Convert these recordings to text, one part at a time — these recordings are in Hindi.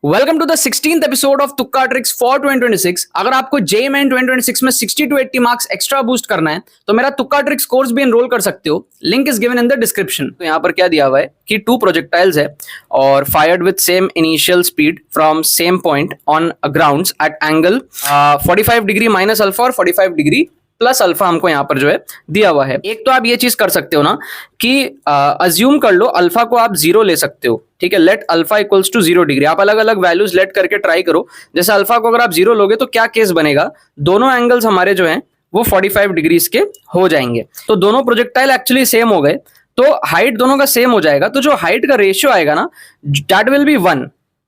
Welcome to the 16th episode of Tukka tricks for 2026। अगर आपको जेईई मेन 2026 में 60 to 80 मार्क्स एक्स्ट्रा बूस्ट करना है तो मेरा तुक्का ट्रिक्स कोर्स भी एनरोल कर सकते हो। Link is given in the description. तो यहाँ पर क्या दिया हुआ है कि 2 प्रोजेक्टाइल्स है और fired with same initial speed from same point on grounds at angle 45 degree minus alpha और 45 डिग्री प्लस अल्फा हमको यहाँ पर जो है दिया हुआ है। एक तो आप ये चीज कर सकते हो ना कि अज्यूम कर लो अल्फा को आप 0 ले सकते हो, ठीक है। Let alpha equals to 0 degree. आप अलग अलग वैल्यूज लेट करके ट्राई करो। जैसे अल्फा को अगर आप 0 लोगे तो क्या केस बनेगा, दोनों एंगल्स हमारे जो हैं वो 45 डिग्रीज के हो जाएंगे। तो दोनों प्रोजेक्टाइल एक्चुअली सेम हो गए, तो हाइट दोनों का सेम हो जाएगा। तो जो हाइट का रेशियो आएगा ना दैट विल बी 1।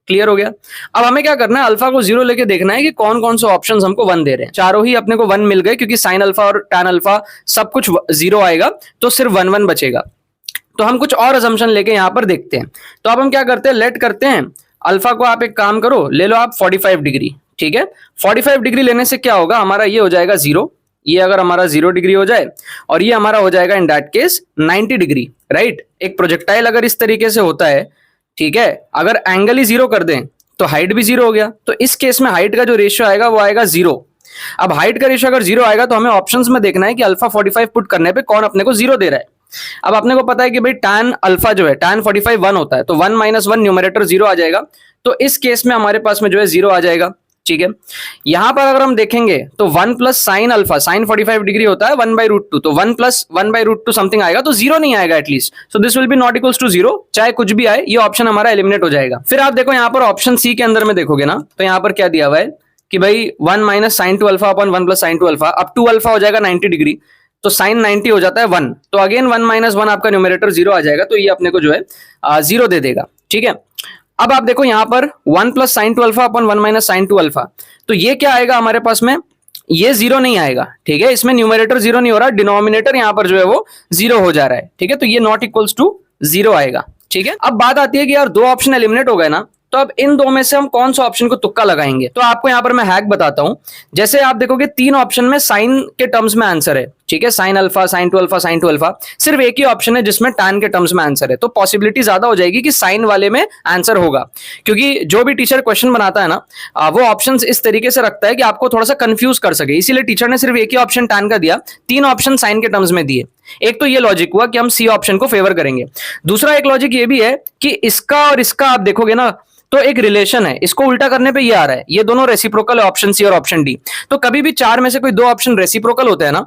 क्लियर हो गया। अब हमें क्या करना है, अल्फा को 0 लेके देखना है कि कौन कौन से ऑप्शंस हमको 1 दे रहे हैं। चारों ही अपने को 1 मिल गए क्योंकि साइन अल्फा और टैन अल्फा सब कुछ 0 आएगा, तो सिर्फ 1 1 बचेगा। तो हम कुछ और असम्पशन लेके यहां पर देखते हैं। तो अब हम क्या करते हैं, लेट करते हैं अल्फा को आप एक काम करो, ले लो आप 45 डिग्री, ठीक है। 45 डिग्री लेने से क्या होगा, हमारा ये हो जाएगा 0, ये अगर हमारा 0 डिग्री हो जाए और ये हमारा हो जाएगा in that case 90 degree, right. एक प्रोजेक्टाइल अगर इस तरीके से होता है, ठीक है, अगर एंगल ही 0 कर दें तो हाइट भी 0 हो गया। तो इस केस में हाइट का जो रेशियो आएगा वो आएगा 0। अब हाइट का रेशियो अगर 0 आएगा तो हमें ऑप्शंस में देखना है कि अल्फा 45 पुट करने पे कौन अपने को 0 दे रहा है। अब अपने को पता है कि भाई tan अल्फा जो है tan 45 1 होता है, तो 1 - 1 न्यूमरेटर 0 आ जाएगा। तो इस केस में हमारे पास में जो है 0 आ जाएगा, ठीक है। यहां पर अगर हम देखेंगे तो 1 plus sine alpha, sine 45 degree होता है 1/√2, तो 1 प्लस 1/√2 समथिंग आएगा, तो 0 नहीं आएगा at least. So this will be not equals to 0, चाहे कुछ भी आए, ये ऑप्शन हमारा एलिमिनेट हो जाएगा। फिर आप देखो यहाँ पर ऑप्शन सी के अंदर में देखोगे ना, तो यहाँ पर क्या दिया हुआ है कि भाई 1 - sin 2 alpha upon 1 plus sin 2 alpha. अब 2 अल्फा हो जाएगा 90 डिग्री, तो साइन 90 हो जाता है 1, तो अगेन 1 - 1 आपका न्यूमरेटर 0 आ जाएगा, तो ये अपने को जो है 0 दे देगा, ठीक है। अब आप देखो यहाँ पर 1 plus sin 2 alpha upon 1 - sin 2 alpha, तो ये क्या आएगा हमारे पास में, ये 0 नहीं आएगा, ठीक है। इसमें न्यूमरेटर 0 नहीं हो रहा, डिनोमिनेटर यहाँ पर जो है वो 0 हो जा रहा है, ठीक है। तो ये नॉट इक्वल्स टू 0 आएगा, ठीक है। अब बात आती है कि यार 2 ऑप्शन एलिमिनेट हो गए ना, तो अब इन 2 में से हम कौन सा ऑप्शन को तुक्का लगाएंगे। तो आपको यहाँ पर मैं हैक बताता हूं। जैसे आप देखोगे 3 ऑप्शन में साइन के टर्म्स में आंसर है, ठीक है। Sine alpha, sine 2 alpha, sine 2 alpha. सिर्फ एक ही ऑप्शन है जिसमें टैन के टर्म्स में आंसर है, तो पॉसिबिलिटी ज्यादा हो जाएगी कि साइन वाले में आंसर होगा, क्योंकि जो भी टीचर क्वेश्चन बनाता है ना वो ऑप्शंस इस तरीके से रखता है कि आपको थोड़ा सा कंफ्यूज कर सके, इसीलिए टीचर ने सिर्फ एक ही ऑप्शन टैन का दिया, 3 ऑप्शन साइन के टर्म्स में दिए। एक तो ये लॉजिक हुआ कि हम सी ऑप्शन को फेवर करेंगे। दूसरा एक लॉजिक ये भी है कि इसका और इसका आप देखोगे ना तो एक रिलेशन है, इसको उल्टा करने पे ये आ रहा है, ये दोनों रेसिप्रोकल है, ऑप्शन सी और ऑप्शन डी। तो कभी भी 4 में से कोई 2 ऑप्शन रेसिप्रोकल होते हैं ना,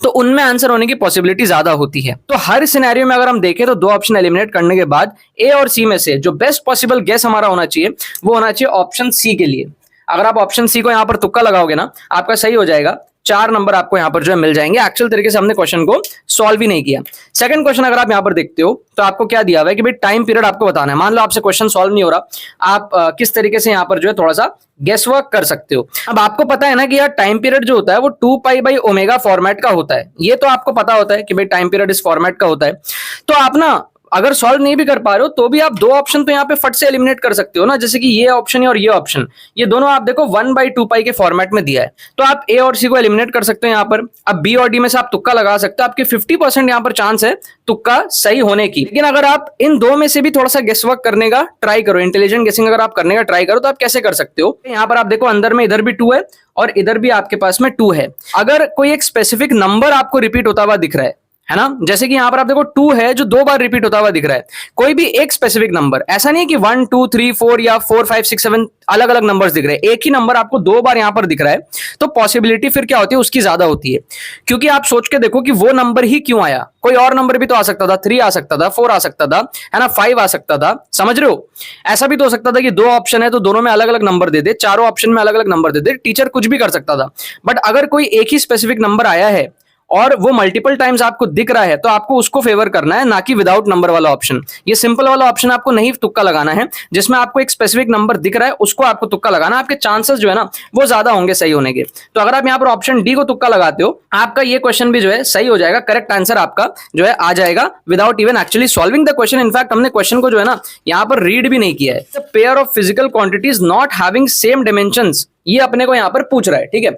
तो उनमें आंसर होने की पॉसिबिलिटी ज्यादा होती है। तो हर सिनेरियो में अगर हम देखें तो 2 ऑप्शन एलिमिनेट करने के बाद ए और सी में से जो बेस्ट पॉसिबल गेस हमारा होना चाहिए वो होना चाहिए ऑप्शन सी के लिए। अगर आप ऑप्शन सी को यहां पर तुक्का लगाओगे ना, आपका सही हो जाएगा, 4 नंबर आपको यहां पर जो है मिल जाएंगे। एक्चुअल तरीके से हमने क्वेश्चन को सॉल्व ही नहीं किया। सेकंड क्वेश्चन अगर आप यहां पर देखते हो तो आपको क्या दिया हुआ है कि भाई टाइम पीरियड आपको बताना है। मान लो आपसे क्वेश्चन सॉल्व नहीं हो रहा, आप किस तरीके से यहां पर जो है थोड़ा सा गेस वर्क कर सकते हो। अब आपको पता है ना कि यार टाइम पीरियड जो होता है वो 2π/ω फॉर्मेट का होता है, ये तो आपको पता होता है कि भाई टाइम पीरियड इस फॉर्मेट का होता है। तो आप ना अगर सॉल्व नहीं भी कर पा रहे हो तो भी आप 2 ऑप्शन तो यहाँ पे फट से एलिमिनेट कर सकते हो ना, जैसे कि ये ऑप्शन और ये ऑप्शन, ये दोनों आप देखो 1/2π के फॉर्मेट में दिया है, तो आप ए और सी को एलिमिनेट कर सकते हो यहाँ पर। अब बी और डी में से आप तुक्का लगा सकते हो, आपके 50% यहाँ पर चांस है तुक्का सही होने की। लेकिन अगर आप इन 2 में से भी थोड़ा सा गेस वर्क करने का ट्राई करो, इंटेलिजेंट गेसिंग अगर आप करने का ट्राई करो तो आप कैसे कर सकते हो। यहाँ पर आप देखो अंदर में इधर भी 2 है और इधर भी आपके पास में 2 है। अगर कोई एक स्पेसिफिक नंबर आपको रिपीट होता हुआ दिख रहा है ना, जैसे कि यहां पर आप देखो 2 है जो 2 बार रिपीट होता हुआ दिख रहा है, कोई भी एक स्पेसिफिक नंबर, ऐसा नहीं है कि 1 2 3 4 या 4 5 6 7 अलग अलग नंबर्स दिख रहे हैं, एक ही नंबर आपको 2 बार यहां पर दिख रहा है, तो पॉसिबिलिटी फिर क्या होती है उसकी ज्यादा होती है। क्योंकि आप सोच के देखो कि वो नंबर ही क्यों आया, कोई और नंबर भी तो आ सकता था, 3 आ सकता था, 4 आ सकता था, है ना, 5 आ सकता था, समझ रहे हो। ऐसा भी तो हो सकता था कि 2 ऑप्शन है तो दोनों में अलग अलग नंबर दे दे, चारों ऑप्शन में अलग अलग नंबर दे दे, टीचर कुछ भी कर सकता था। बट अगर कोई एक ही स्पेसिफिक नंबर आया है और वो मल्टीपल टाइम्स आपको दिख रहा है तो आपको उसको फेवर करना है, ना कि विदाउट नंबर वाला ऑप्शन। ये सिंपल वाला ऑप्शन आपको नहीं तुक्का लगाना है, जिसमें आपको एक स्पेसिफिक नंबर दिख रहा है उसको आपको तुक्का लगाना, आपके चांसेस जो है ना वो ज्यादा होंगे सही होने के। तो अगर आप यहाँ पर ऑप्शन डी को तुक्का लगाते हो, आपका ये क्वेश्चन भी जो है सही हो जाएगा, करेक्ट आंसर आपका जो है आ जाएगा without even actually solving the question. In fact हमने क्वेश्चन को जो है ना यहाँ पर रीड भी नहीं किया है। Pair of physical quantities not having same dimensions ये अपने को यहां पर पूछ रहा है, ठीक है।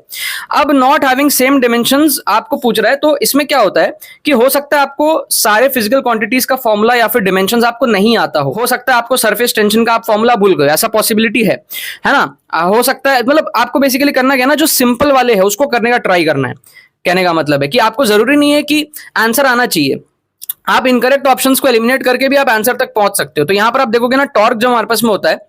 अब नॉट हैविंग सेम डिमेंशंस आपको पूछ रहा है, तो इसमें क्या होता है कि हो सकता है आपको सारे फिजिकल क्वांटिटीज का फॉर्मूला या फिर डिमेंशंस आपको नहीं आता हो सकता है आपको सरफेस टेंशन का आप फॉर्मूला भूल गए, ऐसा पॉसिबिलिटी है ना। हो सकता है, मतलब आपको बेसिकली करना क्या है ना, जो सिंपल वाले है उसको करने का ट्राई करना है। कहने का मतलब है कि आपको जरूरी नहीं है कि आंसर आना चाहिए, आप इनकरेक्ट ऑप्शंस को एलिमिनेट करके भी आप आंसर तक पहुंच सकते हो। तो यहां पर आप देखोगे ना, टॉर्क जो हमारे पास में होता है,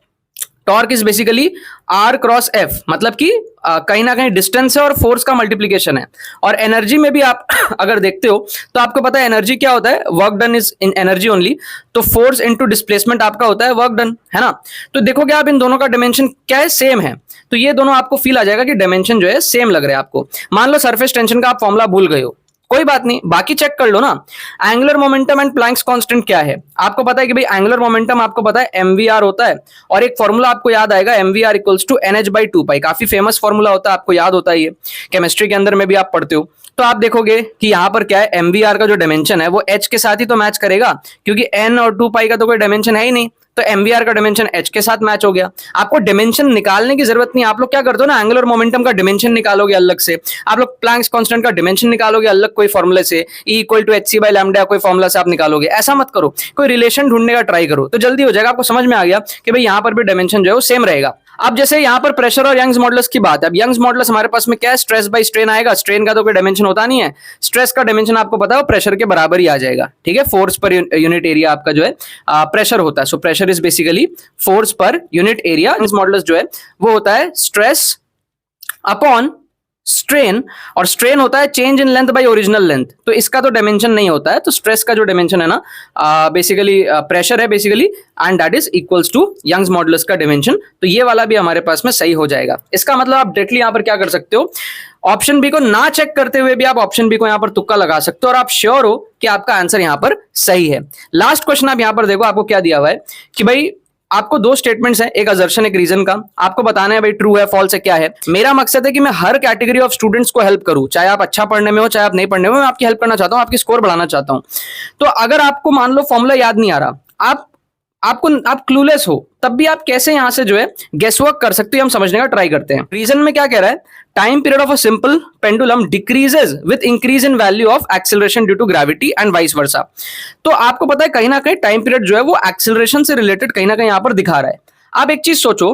torque is basically R cross F, मतलब कि कहीं ना कहीं डिस्टेंस है और फोर्स का मल्टीप्लीकेशन है। और एनर्जी में भी आप अगर देखते हो तो आपको पता है एनर्जी क्या होता है, work done is in energy only. तो फोर्स इनटू डिस्प्लेसमेंट आपका होता है वर्क डन, है ना। तो देखोगे आप इन दोनों का डायमेंशन क्या है, सेम है। तो ये दोनों आपको फील आ जाएगा कि डायमेंशन जो है सेम लग रहा है आपको। मान लो सरफेस टेंशन का आप फॉर्मूला भूल गए हो, कोई बात नहीं, बाकी चेक कर लो ना। Angular momentum and Planck's constant क्या है, आपको पता है कि भाई एंगुलर मोमेंटम आपको पता है mvr होता है, और एक फॉर्मूला आपको याद आएगा mvr इक्वल्स टू nh/2π, काफी फेमस फॉर्मूला होता है, आपको याद होता है, ये केमिस्ट्री के अंदर में भी आप पढ़ते हो। तो आप देखोगे कि यहां पर क्या है, mvr का जो डायमेंशन है वो h के साथ ही तो मैच करेगा, क्योंकि n और 2π का तो कोई डायमेंशन है ही नहीं। तो mvr का डायमेंशन h के साथ मैच हो गया। आपको डायमेंशन निकालने की जरूरत नहीं, आप लोग क्या करते हो ना, एंगुलर मोमेंटम का डायमेंशन निकालोगे अलग से, आप लोग प्लैंक्स कांस्टेंट का डायमेंशन निकालोगे अलग कोई फॉर्मूले से, E इक्वल टू hc/λ कोई फॉर्मूला से आप निकालोगे। ऐसा मत करो, कोई रिलेशन ढूंढने का ट्राई करो, तो जल्दी हो जाएगा। आपको समझ में आ गया कि भाई यहां पर भी डायमेंशन जो है वो सेम रहेगा। अब जैसे यहां पर प्रेशर और यंग्स मॉडुलस की बात है, अब यंग्स मॉडुलस हमारे पास में क्या है, स्ट्रेस बाय स्ट्रेन आएगा। स्ट्रेन का तो कोई डायमेंशन होता नहीं है, स्ट्रेस का डायमेंशन आपको पता है वो प्रेशर के बराबर ही आ जाएगा, ठीक है। फोर्स पर यूनिट एरिया आपका जो है प्रेशर होता है, so pressure is basically force per unit area. Young's modulus जो है वो होता है स्ट्रेस अपॉन स्ट्रेन, और स्ट्रेन होता है change in length by original length. तो इसका तो डायमेंशन नहीं होता है, तो स्ट्रेस का जो डायमेंशन है ना बेसिकली प्रेशर है basically, and that is equals to Young's modulus का डायमेंशन। तो ये वाला भी हमारे पास में सही हो जाएगा। इसका मतलब आप डायरेक्टली यहां पर क्या कर सकते हो, ऑप्शन बी को ना चेक करते हुए भी आप ऑप्शन बी को यहां पर तुक्का लगा सकते हो, और आप श्योर हो कि आपका आंसर यहां पर सही है। लास्ट क्वेश्चन आप यहां पर देखो, आपको क्या दिया हुआ है कि भाई आपको दो स्टेटमेंट्स हैं, एक असर्शन एक रीजन का, आपको बताना है भाई ट्रू है फॉल्स है क्या है। मेरा मकसद है कि मैं हर कैटेगरी ऑफ स्टूडेंट्स को हेल्प करूं, चाहे आप अच्छा पढ़ने में हो चाहे आप नहीं पढ़ने में, मैं आपकी हेल्प करना चाहता हूं, आपकी स्कोर बढ़ाना चाहता हूं। तो अगर आपको मान लो फॉर्मूला याद नहीं आ रहा, आप क्लूलेस हो, तब भी आप कैसे यहां से जो है गेस वर्क कर सकते हो, हम समझने का ट्राई करते हैं। रीजन में क्या कह रहा है, time period of a simple pendulum decreases with increase in value of acceleration due to gravity and vice versa. तो आपको पता है कहीं ना कहीं टाइम पीरियड जो है वो एक्सेलरेशन से रिलेटेड कहीं ना कहीं यहां पर दिखा रहा है। आप एक चीज सोचो,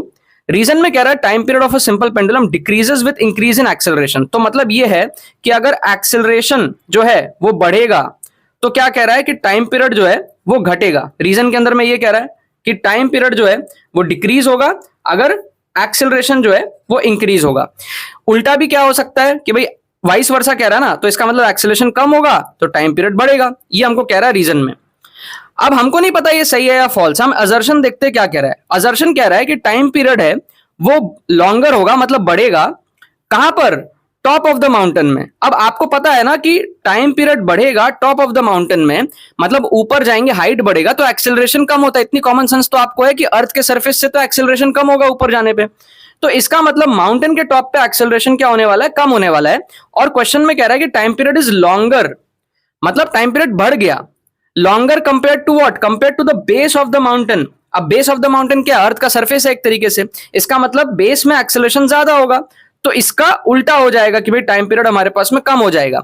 रीजन में कह रहा है time period of a simple pendulum decreases with increase in acceleration, तो मतलब ये है कि अगर एक्सेलरेशन जो है वो बढ़ेगा तो क्या कह रहा है कि टाइम पीरियड जो है वो घटेगा। रीजन के अंदर में ये कह रहा है कि टाइम पीरियड जो है वो डिक्रीज होगा अगर एक्सेलरेशन जो है वो इंक्रीज होगा। उल्टा भी क्या हो सकता है कि भाई वाइस वर्सा कह रहा है ना, तो इसका मतलब एक्सेलरेशन कम होगा तो टाइम पीरियड बढ़ेगा, ये हमको कह रहा है रीजन में। अब हमको नहीं पता ये सही है या फॉल्स, हम असर्शन देखते हैं क्या कह रहा है। असर्शन कह रहा है कि टाइम पीरियड है वो लॉन्गर होगा, मतलब बढ़ेगा, कहां पर, टॉप ऑफ द माउंटेन में। अब आपको पता है ना कि टाइम पीरियड बढ़ेगा टॉप ऑफ द माउंटेन में, मतलब ऊपर जाएंगे, हाइट बढ़ेगा तो एक्सेलरेशन कम होता है। इतनी कॉमन सेंस तो आपको है कि अर्थ के सरफेस से तो एक्सेलरेशन कम होगा ऊपर जाने पे, तो इसका मतलब माउंटेन के टॉप पे एक्सेलरेशन क्या होने वाला है, कम होने वाला है। और क्वेश्चन में कह रहा है कि टाइम पीरियड इज लॉन्गर, मतलब टाइम पीरियड बढ़ गया, longer compare to what, compare to the base of the mountain. अब बेस ऑफ द माउंटेन क्या, अर्थ का सरफेस है एक तरीके से, इसका मतलब बेस में एक्सेलरेशन ज्यादा होगा, तो इसका उल्टा हो जाएगा कि भाई टाइम पीरियड हमारे पास में कम हो जाएगा।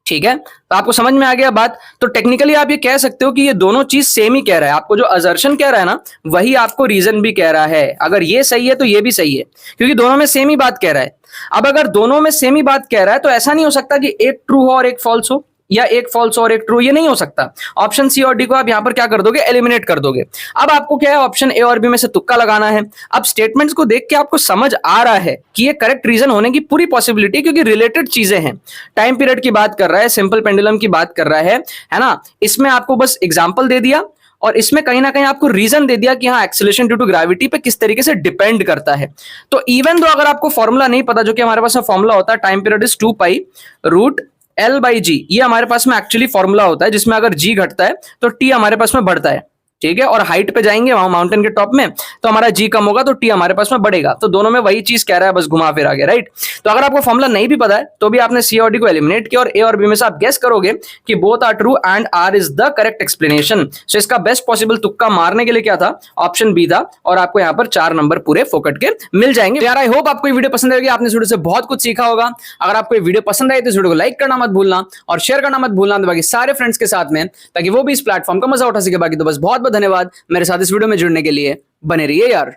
ठीक है, तो आपको समझ में आ गया बात। तो टेक्निकली आप ये कह सकते हो कि ये दोनों चीज सेम ही कह रहा है, आपको जो असर्शन कह रहा है ना वही आपको रीजन भी कह रहा है। अगर ये सही है तो ये भी सही है, क्योंकि दोनों में सेम ही बात कह रहा है। अब अगर दोनों में सेम ही बात कह रहा है तो ऐसा नहीं हो सकता कि एक ट्रू हो और एक फॉल्स हो, या एक फॉल्स और एक ट्रू, ये नहीं हो सकता। ऑप्शन सी और डी को आप यहां पर क्या कर दोगे, एलिमिनेट कर दोगे। अब आपको क्या है, ऑप्शन ए और बी में से तुक्का लगाना है। अब स्टेटमेंट्स को देख के आपको समझ आ रहा है कि ये करेक्ट रीजन होने की पूरी पॉसिबिलिटी, क्योंकि रिलेटेड चीजें हैं। टाइम पीरियड की बात कर रहा है, सिंपल पेंडुलम की बात कर रहा है ना। इसमें आपको बस एग्जाम्पल दे दिया और इसमें कहीं ना कहीं आपको रीजन दे दिया कि हाँ एक्सेलरेशन ड्यू टू ग्रेविटी पे किस तरीके से डिपेंड करता है। तो इवन दो अगर आपको फॉर्मूला नहीं पता, जो कि हमारे पास फॉर्मूला होता है time period is 2π root L/G, ये हमारे पास में एक्चुअली फॉर्मूला होता है जिसमें अगर G घटता है तो T हमारे पास में बढ़ता है। ठीक है, और हाइट पे जाएंगे वहां माउंटेन के टॉप में तो हमारा जी कम होगा तो टी हमारे पास में बढ़ेगा। तो दोनों में वही चीज कह रहा है, बस घुमा फिरा के, राइट। तो अगर आपको फॉर्मूला नहीं भी पता है तो भी आपने सी और डी को एलिमिनेट किया और ए और बी में से आप गेस करोगे कि both are true and R is the correct explanation. So इसका बेस्ट पॉसिबल तुक्का मारने के लिए क्या था, ऑप्शन बी था, और आपको यहाँ पर 4 नंबर पूरे फोकट के मिल जाएंगे। यार आई होप आपको ये वीडियो पसंद आएगी, आपने इस वीडियो से बहुत कुछ सीखा होगा। अगर आपको ये वीडियो पसंद आई तो इस वीडियो को लाइक करना मत भूलना और शेयर करना मत भूलना बाकी सारे फ्रेंड्स के साथ में, ताकि वो भी इस प्लेटफॉर्म का मजा उठा सके। बाकी तो बस बहुत बहुत धन्यवाद मेरे साथ इस वीडियो में जुड़ने के लिए, बने रहिए यार।